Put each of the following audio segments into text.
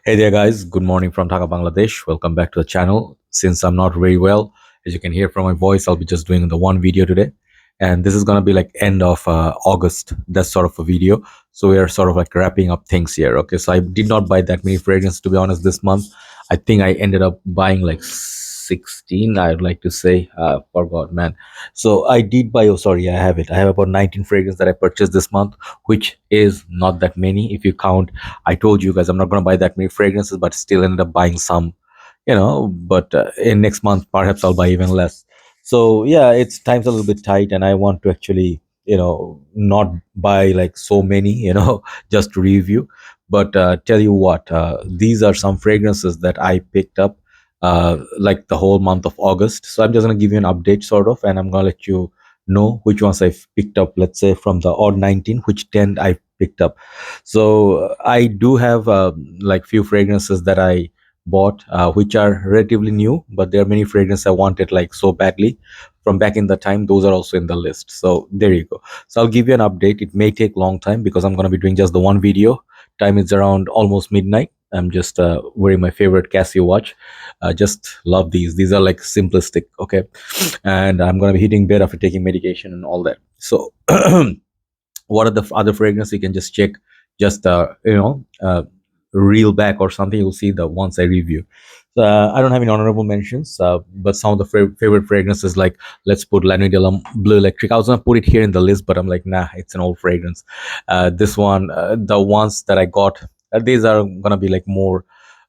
Hey there, guys. Good morning from Dhaka, Bangladesh. Welcome back to the channel. Since I'm not very well, as you can hear from my voice, I'll be just doing the one video today. And this is going to be like end of August, that sort of a video. So we are sort of like wrapping up things here. Okay. So I did not buy that many fragrances, to be honest, this month. I think I ended up buying like 16, I'd like to say. Forgot, man. So I did buy, oh, sorry, I have it. I have about 19 fragrances that I purchased this month, which is not that many if you count. I told you guys I'm not going to buy that many fragrances, but still ended up buying some, But in next month, perhaps I'll buy even less. So yeah, it's time's a little bit tight, and I want to actually, not buy like so many, just to review. But tell you what, these are some fragrances that I picked up, like the whole month of August. So I'm just gonna give you an update, sort of, and I'm gonna let you know which ones I've picked up. Let's say from the odd 19, which 10 I picked up. So I do have like few fragrances that I bought, which are relatively new, but there are many fragrances I wanted like so badly from back in the time. Those are also in the list. So there you go. So I'll give you an update. It may take long time because I'm going to be doing just the one video. Time is around almost midnight. I'm just wearing my favorite Casio watch. Just love these. These are like simplistic, okay? And I'm going to be hitting bed after taking medication and all that. So what are the other fragrances? You can just check, just reel back or something. You'll see the ones I review. So I don't have any honorable mentions, but some of the favorite fragrances, like let's put La Nuit de la Bleu Electric. I was gonna put it here in the list, but I'm like, nah, it's an old fragrance. This one, the ones that I got, these are gonna be like more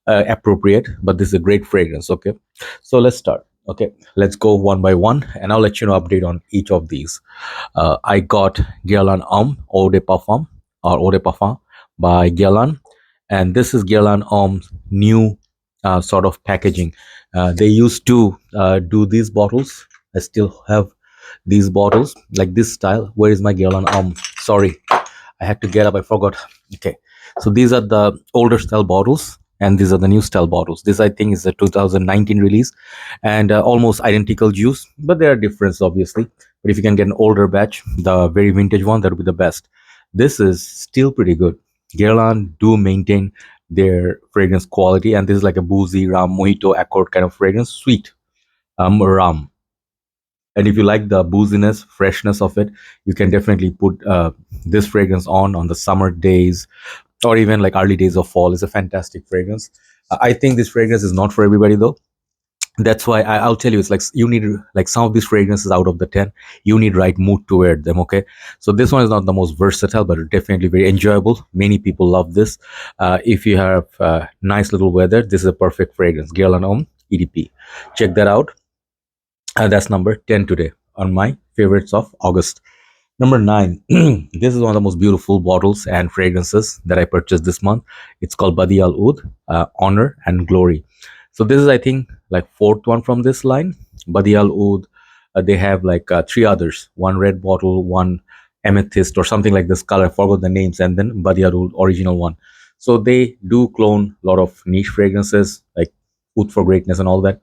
appropriate, but this is a great fragrance. Okay, so let's start. Okay, let's go one by one, and I'll let you know update on each of these. I got Guerlain Homme Eau de Parfum, or Eau de Parfum by Galan, and this is Guerlain Homme's new sort of packaging. They used to do these bottles. I still have these bottles like this style. Where is my Guerlain Homme? Sorry, I had to get up. I forgot. Okay, so these are the older style bottles, and these are the new style bottles. This, I think, is a 2019 release, and almost identical juice, but there are differences obviously. But if you can get an older batch, the very vintage one, that would be the best. This is still pretty good. Guerlain do maintain their fragrance quality, and this is like a boozy rum, mojito, accord kind of fragrance, sweet rum. And if you like the booziness, freshness of it, you can definitely put this fragrance on the summer days, or even like early days of fall. It's a fantastic fragrance. I think this fragrance is not for everybody though. That's why I'll tell you, it's like you need, like, some of these fragrances out of the 10, you need right mood to wear them. Okay, so this one is not the most versatile, but definitely very enjoyable. Many people love this. If you have nice little weather, this is a perfect fragrance. Guerlain Homme EDP, check that out. That's number 10 today on my favorites of August. Number 9, this is one of the most beautiful bottles and fragrances that I purchased this month. It's called Badee Al Oud, Honor and Glory. So this is, I think, like fourth one from this line. Badee Al Oud, they have like three others. One red bottle, one amethyst or something like this color. I forgot the names, and then Badee Al Oud original one. So they do clone a lot of niche fragrances like Oud for Greatness and all that.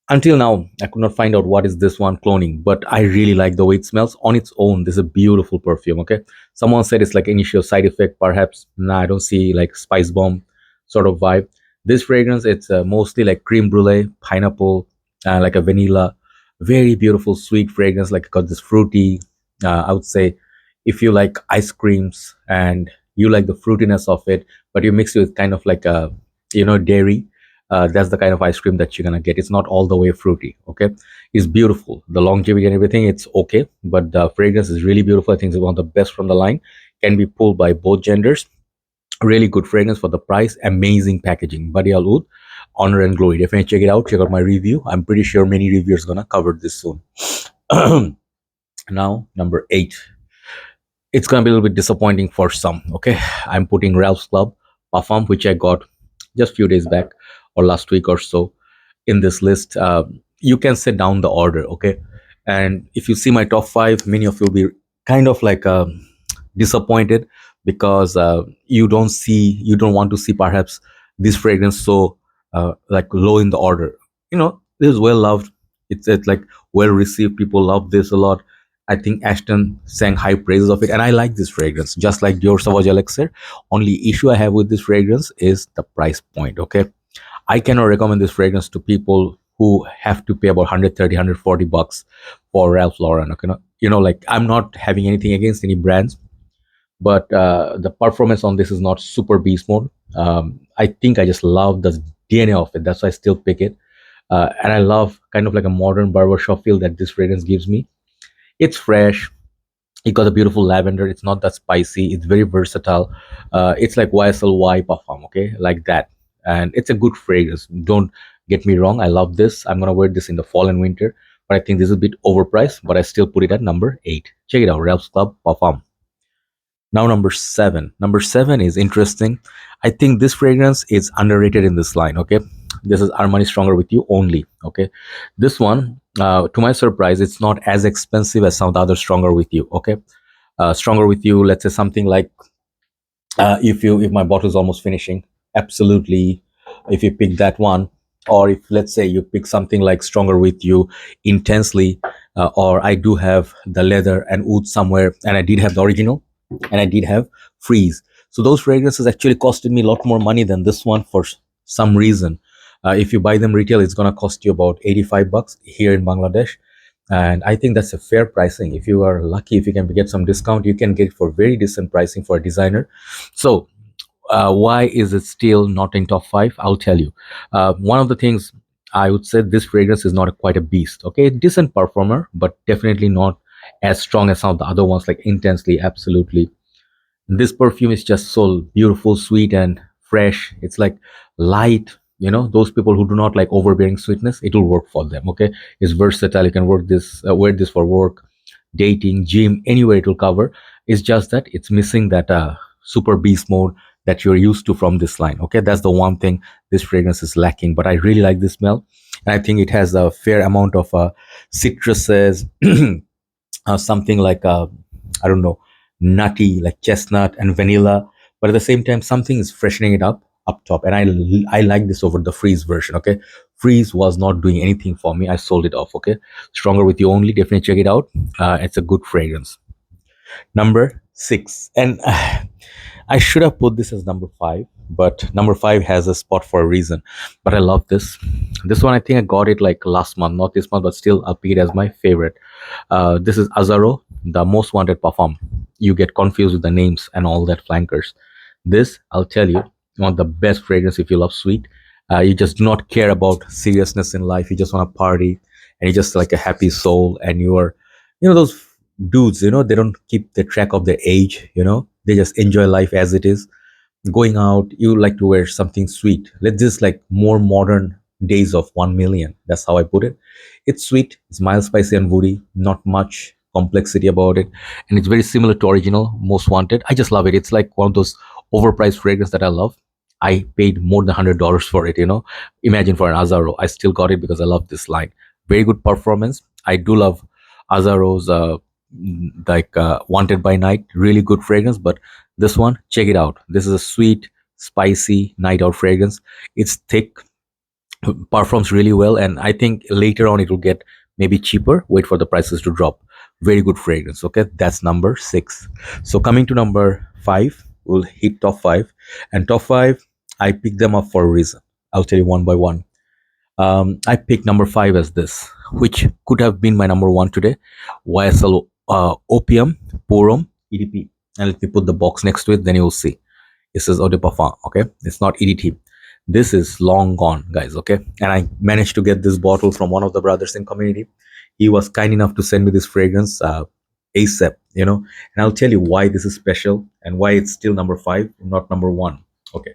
Until now, I could not find out what is this one cloning, but I really like the way it smells on its own. This is a beautiful perfume. Okay, someone said it's like initial side effect, perhaps. Nah, I don't see like Spicebomb sort of vibe. This fragrance, it's mostly like cream brulee, pineapple, like a vanilla, very beautiful sweet fragrance. Like, got this fruity. I would say, if you like ice creams and you like the fruitiness of it, but you mix it with kind of like a, dairy, that's the kind of ice cream that you're gonna get. It's not all the way fruity. Okay, it's beautiful. The longevity and everything, it's okay, but the fragrance is really beautiful. I think it's one of the best from the line. Can be pulled by both genders. Really good fragrance for the price. Amazing packaging. Badee Al Oud, Honor and Glory. Definitely check it out. Check out my review. I'm pretty sure many reviewers gonna cover this soon. Now, number 8. It's gonna be a little bit disappointing for some. Okay, I'm putting Ralph's Club Parfum, which I got just few days back or last week or so, in this list. You can set down the order. Okay, and if you see my top 5, many of you will be kind of like disappointed, because you don't want to see perhaps this fragrance so like low in the order. This is well loved. It's like well received. People love this a lot. I think Ashton sang high praises of it, and I like this fragrance, just like Dior Sauvage Elixir. Only issue I have with this fragrance is the price point. Okay, I cannot recommend this fragrance to people who have to pay about 130, $140 for Ralph Lauren. Okay, like I'm not having anything against any brands, but the performance on this is not super beast mode. I think I just love the DNA of it. That's why I still pick it. And I love kind of like a modern barbershop feel that this fragrance gives me. It's fresh. It got a beautiful lavender. It's not that spicy. It's very versatile. It's like YSLY Parfum, okay, like that. And it's a good fragrance. Don't get me wrong. I love this. I'm gonna wear this in the fall and winter, but I think this is a bit overpriced. But I still put it at number 8. Check it out, Ralph's Club Parfum. Now number 7. Number 7 is interesting. I think this fragrance is underrated in this line. Okay, this is Armani Stronger with You only. Okay, this one, to my surprise, it's not as expensive as some of the other Stronger with You. Okay, Stronger with You. Let's say something like if my bottle is almost finishing, absolutely. If you pick that one, or if let's say you pick something like Stronger with You Intensely, or I do have the leather and oud somewhere, and I did have the original, and I did have Freeze. So those fragrances actually costed me a lot more money than this one for some reason. If you buy them retail, it's gonna cost you about $85 here in Bangladesh, and I think that's a fair pricing. If you are lucky, if you can get some discount, you can get it for very decent pricing for a designer. So why is it still not in top 5? I'll tell you. One of the things I would say, this fragrance is not quite a beast. Okay, decent performer, but definitely not as strong as some of the other ones like Intensely. Absolutely, this perfume is just so beautiful, sweet, and fresh. It's like light. Those people who do not like overbearing sweetness, it will work for them. Okay, it's versatile. You can wear this for work, dating, gym, anywhere it will cover. It's just that it's missing that super beast mode that you're used to from this line. Okay, that's the one thing this fragrance is lacking. But I really like this smell, and I think it has a fair amount of citruses, something like I don't know, nutty like chestnut and vanilla, but at the same time something is freshening it up top, and I like this over the Freeze version. Okay, Freeze was not doing anything for me. I sold it off. Okay, Stronger with You only, definitely check it out. It's a good fragrance. Number 6, and I should have put this as number 5, but number 5 has a spot for a reason. But I love this one. I think I got it like last month, not this month, but still I'll pick it as my favorite. This is Azzaro, the most wanted parfum. You get confused with the names and all that flankers. This, I'll tell you, one of the best fragrance if you love sweet. You just do not care about seriousness in life. You just want to party, and you just like a happy soul. And you are, those dudes. They don't keep the track of their age. They just enjoy life as it is. Going out, you like to wear something sweet. Let's just like more modern days of 1 million. That's how I put it. It's sweet, it's mild, spicy, and woody. Not much complexity about it, and it's very similar to original Most Wanted. I just love it. It's like one of those overpriced fragrance that I love. I paid more than $100 for it. Imagine for an Azzaro. I still got it because I love this line. Very good performance. I do love Azzaro's like Wanted by Night. Really good fragrance, but this one, check it out. This is a sweet, spicy night out fragrance. It's thick, performs really well, and I think later on it will get maybe cheaper. Wait for the prices to drop. Very good fragrance. Okay, that's number 6. So coming to number 5, we'll hit top 5, and top 5, I picked them up for a reason. I'll tell you one by one. I picked number 5 as this, which could have been my number 1 today. YSL Opium Purum EDP, and let me put the box next to it, then you'll see it says Eau de Parfum. Okay, it's not EDT. This is long gone, guys. Okay, and I managed to get this bottle from one of the brothers in community. He was kind enough to send me this fragrance ASAP, and I'll tell you why this is special and why it's still number 5, not number 1. Okay,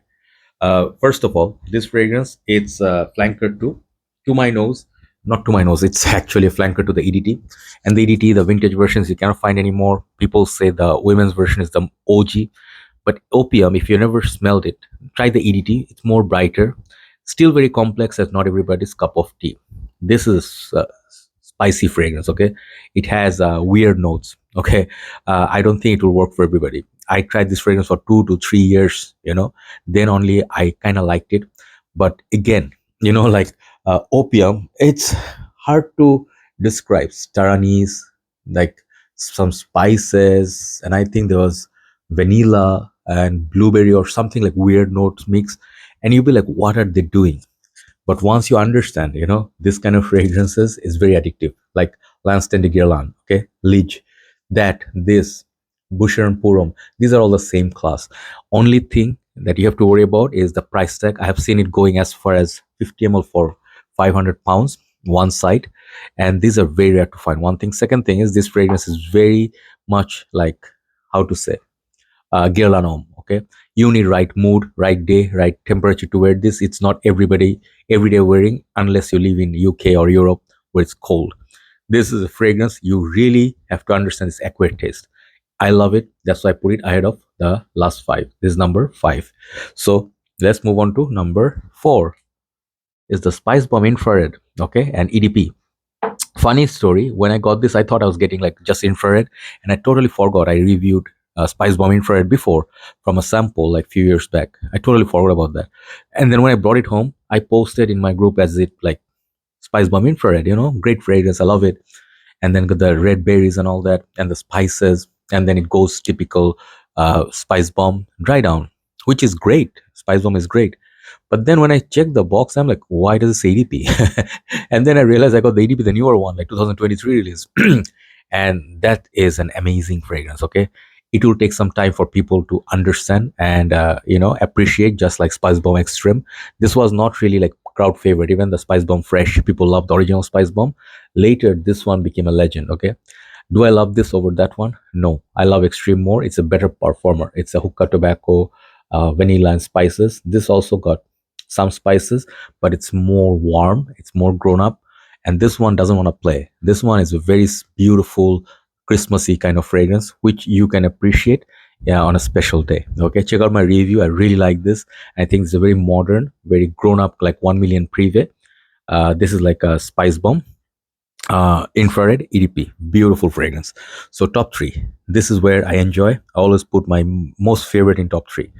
first of all, this fragrance, it's flanker to my nose, not to my nose. It's actually a flanker to the EDT, and the EDT, the vintage versions, you cannot find anymore. People say the women's version is the OG, but Opium, if you never smelled it, try the EDT. It's more brighter, still very complex, as not everybody's cup of tea. This is spicy fragrance. Okay, it has weird notes. Okay, I don't think it will work for everybody. I tried this fragrance for 2 to 3 years. Then only I kind of liked it. But again, like Opium, it's hard to describe. Taranese, like some spices, and I think there was vanilla and blueberry or something like weird notes mix. And you'll be like, what are they doing? But once you understand, this kind of fragrances is very addictive, like Lanston de Guerlain, okay, Liege, that, this, Busher and Purom, these are all the same class. Only thing that you have to worry about is the price tag. I have seen it going as far as 50 ml for 500 pounds, one side, and these are very rare to find. One thing. Second thing is this fragrance is very much like, how to say, Guerlain Homme. Okay, you need right mood, right day, right temperature to wear this. It's not everybody everyday wearing unless you live in UK or Europe where it's cold. This is a fragrance you really have to understand its acquired taste. I love it. That's why I put it ahead of the last five. This is number five. So let's move on to number four. Is the Spicebomb Infrared, okay, and EDP. Funny story, when I got this, I thought I was getting like just infrared, and I totally forgot I reviewed Spicebomb Infrared before from a sample like few years back. I totally forgot about that. And then when I brought it home, I posted in my group as it like Spicebomb Infrared, great fragrance, I love it. And then got the red berries and all that, and the spices, and then it goes typical Spice Bomb dry down, which is great. Spice Bomb is great. But then when I checked the box, I'm like, why does it say ADP? And then I realized I got the ADP, the newer one, like 2023 release. And that is an amazing fragrance, okay? It will take some time for people to understand and, appreciate, just like Spice Bomb Extreme. This was not really like crowd favorite. Even the Spice Bomb Fresh, people loved the original Spice Bomb. Later, this one became a legend, okay? Do I love this over that one? No, I love Extreme more. It's a better performer. It's a hookah tobacco, vanilla, and spices. This also got some spices, but it's more warm, it's more grown up. And this one doesn't want to play. This one is a very beautiful, Christmassy kind of fragrance, which you can appreciate, yeah, on a special day. Okay, check out my review. I really like this. I think it's a very modern, very grown up, like 1 million privé. This is like a Spice Bomb infrared EDP, beautiful fragrance. So top three, this is where I enjoy. I always put my most favorite in top three.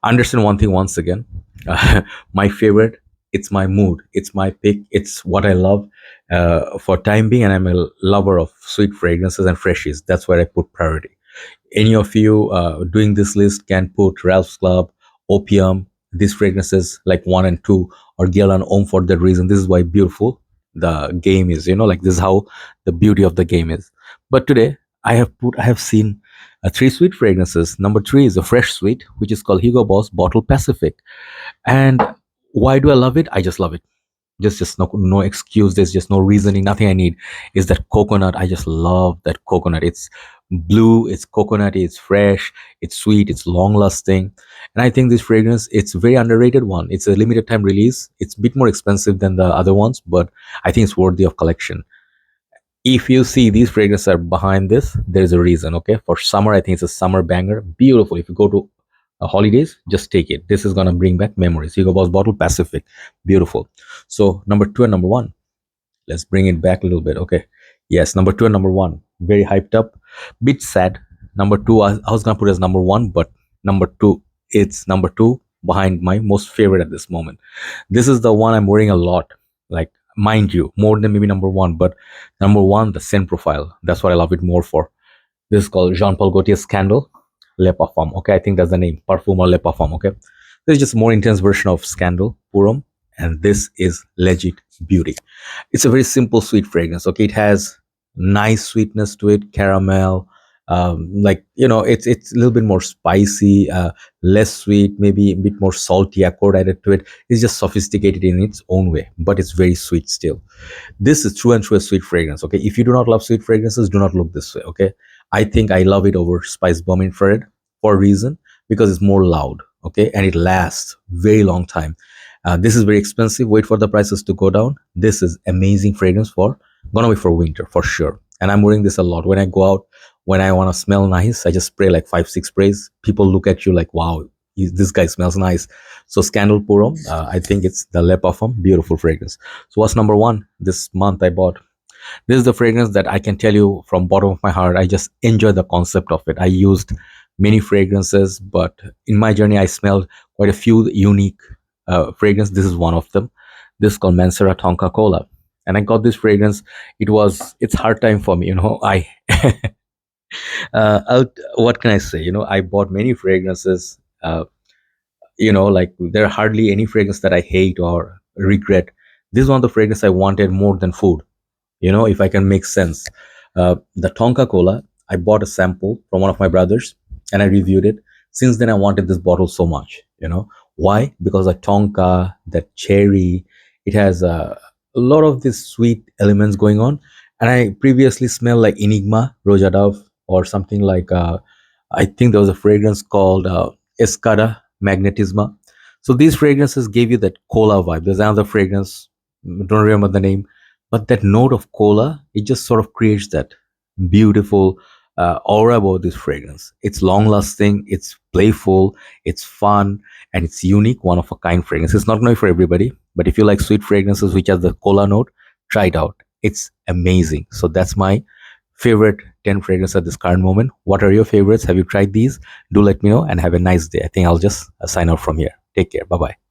Understand one thing once again. My favorite, it's my mood, it's my pick, it's what I love for time being, and I'm a lover of sweet fragrances and freshies. That's where I put priority. Any of you doing this list can put Ralph's Club, Opium, these fragrances like one and two, or Galan Homme for that reason. This is why beautiful the game is, like this is how the beauty of the game is. But today I have seen three sweet fragrances. Number three is a fresh sweet, which is called Hugo Boss Bottle Pacific. And why do I love it? I just love it. Just no excuse. There's just no reasoning. Nothing I need is that coconut. I just love that coconut. It's blue. It's coconutty. It's fresh. It's sweet. It's long lasting. And I think this fragrance, it's a very underrated one. It's a limited time release. It's a bit more expensive than the other ones, but I think it's worthy of collection. If you see these fragrances are behind this, there's a reason. Okay, for summer, I think it's a summer banger. Beautiful. If you go to holidays, just take it. This is gonna bring back memories. Hugo Boss Bottle Pacific, beautiful. So number two and number one, let's bring it back a little bit. Okay, yes, number two and number one, very hyped up, bit sad. Number two, I was gonna put as number one, but number two, it's number two behind my most favorite at this moment. This is the one I'm wearing a lot, like, mind you, more than maybe number one, but number one, the scent profile, that's what I love it more for. This is called Jean Paul Gaultier Scandal Le Parfum. Okay, I think that's the name, Parfum or Le Parfum. Okay, this is just a more intense version of Scandal Purom, and this is legit beauty. It's a very simple sweet fragrance. Okay, it has nice sweetness to it, caramel, like, it's a little bit more spicy, less sweet, maybe a bit more salty accord added to it. It's just sophisticated in its own way, but it's very sweet still. This is true and true a sweet fragrance. Okay, if you do not love sweet fragrances, do not look this way. Okay, I think I love it over Spice Bomb Infrared for a reason, because it's more loud. Okay, and it lasts very long time. This is very expensive. Wait for the prices to go down. This is amazing fragrance for, gonna be for winter for sure. And I'm wearing this a lot when I go out. When I want to smell nice, I just spray like 5-6 sprays. People look at you like, wow, this guy smells nice. So Scandal Purom, I think it's the Le Parfum, beautiful fragrance. So what's number one this month I bought? This is the fragrance that I can tell you from bottom of my heart, I just enjoy the concept of it. I used many fragrances, but in my journey I smelled quite a few unique fragrance. This is one of them. This is called Mancera Tonka Cola, and I got this fragrance. It's hard time for me, I What can I say? I bought many fragrances. Like there are hardly any fragrance that I hate or regret. This is one of the fragrance I wanted more than food. If I can make sense. The Tonka Cola, I bought a sample from one of my brothers and I reviewed it. Since then, I wanted this bottle so much. Why? Because the Tonka, that cherry, it has a lot of these sweet elements going on. And I previously smelled like Enigma, Roja Dove, or something like, I think there was a fragrance called Escada Magnetisma. So these fragrances gave you that cola vibe. There's another fragrance, don't remember the name, but that note of cola, it just sort of creates that beautiful aura about this fragrance. It's long lasting, it's playful, it's fun, and it's unique, one of a kind fragrance. It's not going to be for everybody, but if you like sweet fragrances which has the cola note, try it out. It's amazing. So that's my favorite 10 fragrances at this current moment. What are your favorites? Have you tried these? Do let me know and have a nice day. I think I'll just sign off from here. Take care. Bye bye.